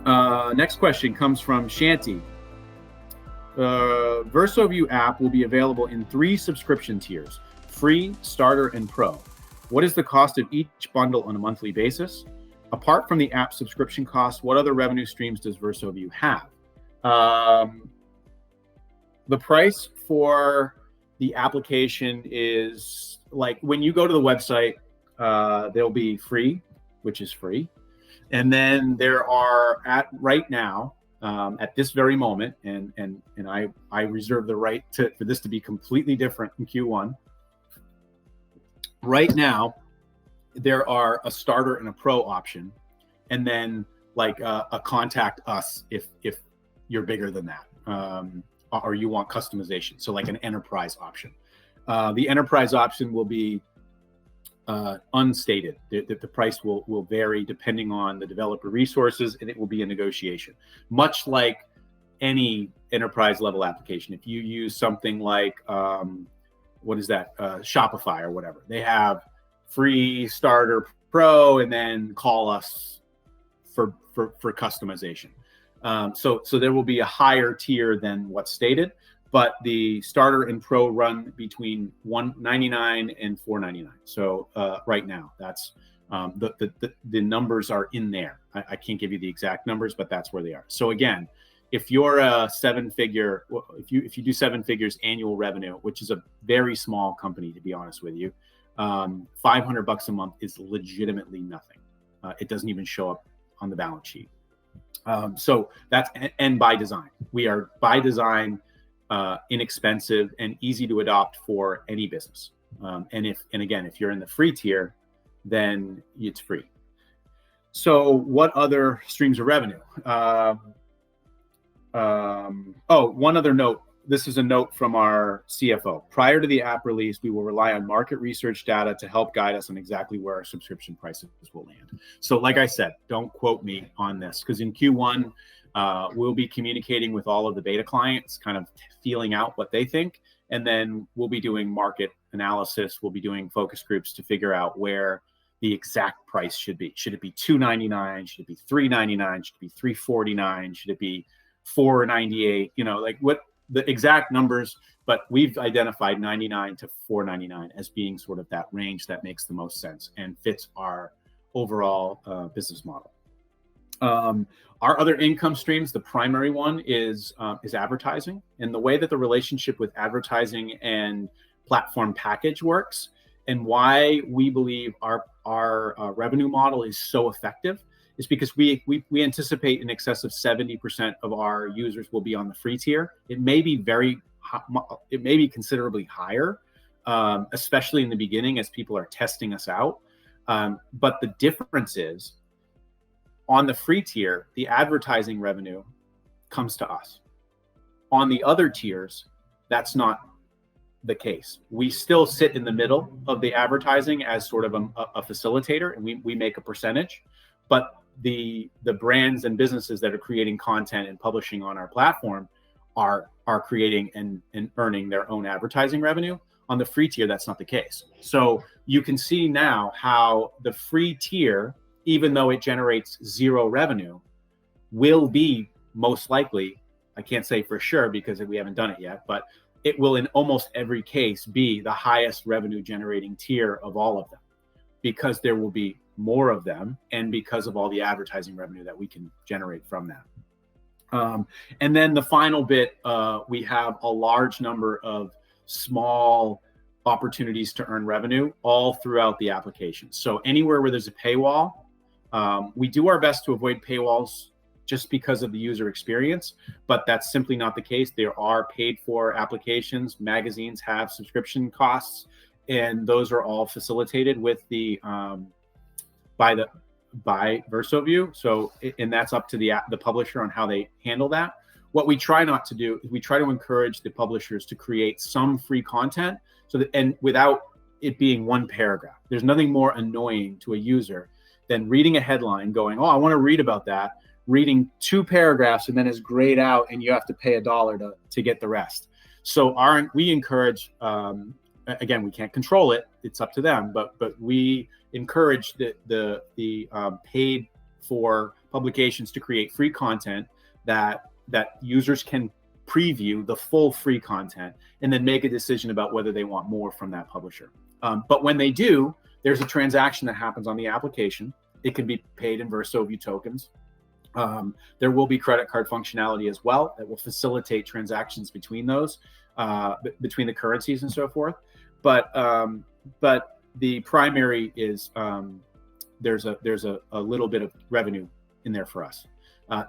Next question comes from Shanti. VersoView app will be available in 3 subscription tiers: free, starter, and pro. What is the cost of each bundle on a monthly basis? Apart from the app subscription cost, what other revenue streams does VersoView have? The price for the application is like when you go to the website, there'll be free, which is free. And then there are right now, at this very moment, and I reserve the right for this to be completely different in Q1. Right now, there are a starter and a pro option, and then like a contact us if you're bigger than that, or you want customization. So like an enterprise option. The enterprise option will be unstated. The price will vary depending on the developer resources, and it will be a negotiation. Much like any enterprise level application, if you use something like Shopify or whatever, they have free, starter, pro, and then call us for customization. So there will be a higher tier than what's stated, but the starter and pro run between $199 and $499. So right now, that's the numbers are in there. I can't give you the exact numbers, but that's where they are. So again, if you're a 7-figure, if you do 7 figures annual revenue, which is a very small company, to be honest with you, $500 a month is legitimately nothing. It doesn't even show up on the balance sheet. So that's, and by design, we are by design inexpensive and easy to adopt for any business. And again, if you're in the free tier, then it's free. So what other streams of revenue? One other note. This is a note from our CFO. Prior to the app release, we will rely on market research data to help guide us on exactly where our subscription prices will land. So like I said, don't quote me on this, because in Q1, we'll be communicating with all of the beta clients, kind of feeling out what they think. And then we'll be doing market analysis. We'll be doing focus groups to figure out where the exact price should be. Should it be $299? Should it be $399? Should it be $349? Should it be $498? You know, like what the exact numbers, but we've identified $99 to $499 as being sort of that range that makes the most sense and fits our overall business model. Our other income streams, the primary one is advertising, and the way that the relationship with advertising and platform package works, and why we believe our revenue model is so effective, is because we anticipate in excess of 70% of our users will be on the free tier. It may be considerably higher, especially in the beginning as people are testing us out. But the difference is, on the free tier, the advertising revenue comes to us. On the other tiers, that's not the case. We still sit in the middle of the advertising as sort of a facilitator, and we make a percentage. But the brands and businesses that are creating content and publishing on our platform are creating and earning their own advertising revenue. On the free tier, that's not the case. So you can see now how the free tier, even though it generates zero revenue, will be most likely, I can't say for sure because we haven't done it yet, but it will in almost every case be the highest revenue generating tier of all of them, because there will be more of them and because of all the advertising revenue that we can generate from that. And then the final bit, we have a large number of small opportunities to earn revenue all throughout the application. So anywhere where there's a paywall, we do our best to avoid paywalls just because of the user experience, but that's simply not the case. There are paid for applications. Magazines have subscription costs, and those are all facilitated with the by VersoView. So, and that's up to the publisher on how they handle that. What we try not to do is we try to encourage the publishers to create some free content, so that, and without it being one paragraph. There's nothing more annoying to a user than reading a headline going, oh, I want to read about that, reading 2 paragraphs, and then it's grayed out and you have to pay $1 to get the rest. So we encourage, again, we can't control it, it's up to them, but we encourage the paid for publications to create free content that users can preview the full free content and then make a decision about whether they want more from that publisher. But when they do, there's a transaction that happens on the application. It can be paid in VersoView tokens. There will be credit card functionality as well that will facilitate transactions between those, between the currencies and so forth. But the primary is there's a little bit of revenue in there for us.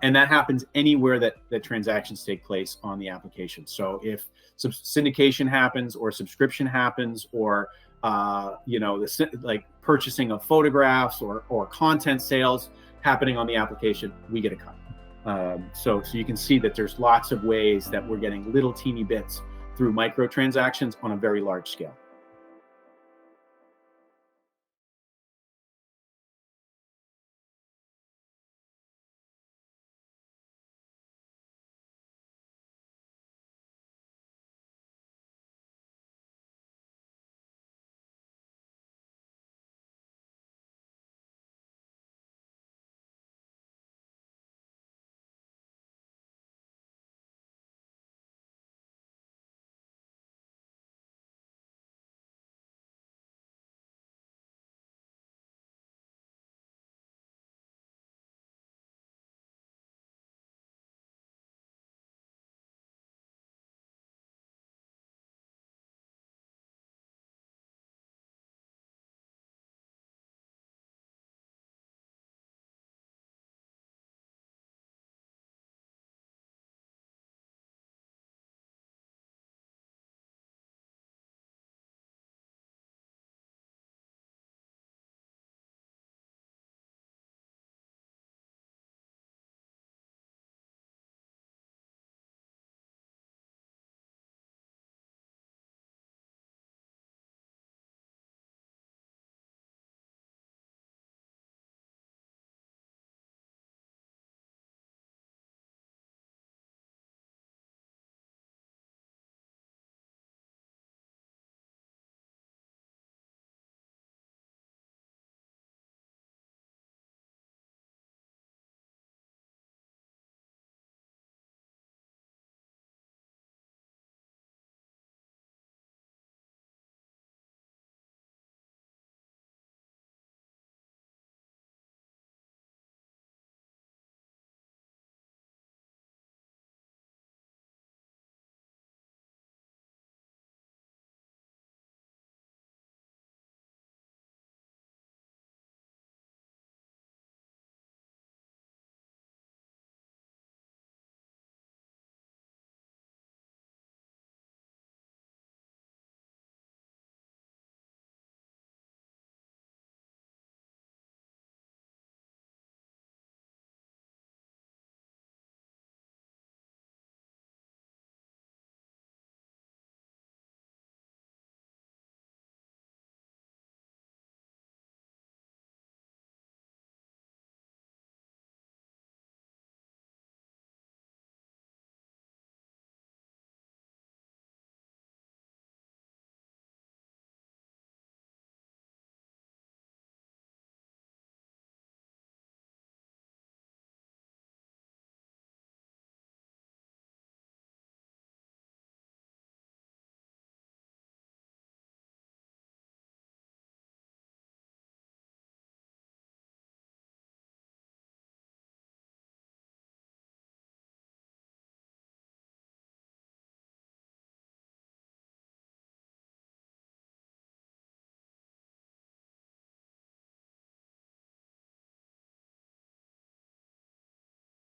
And that happens anywhere that transactions take place on the application. So if syndication happens or subscription happens, or like purchasing of photographs or content sales happening on the application, we get a cut. So you can see that there's lots of ways that we're getting little teeny bits through microtransactions on a very large scale.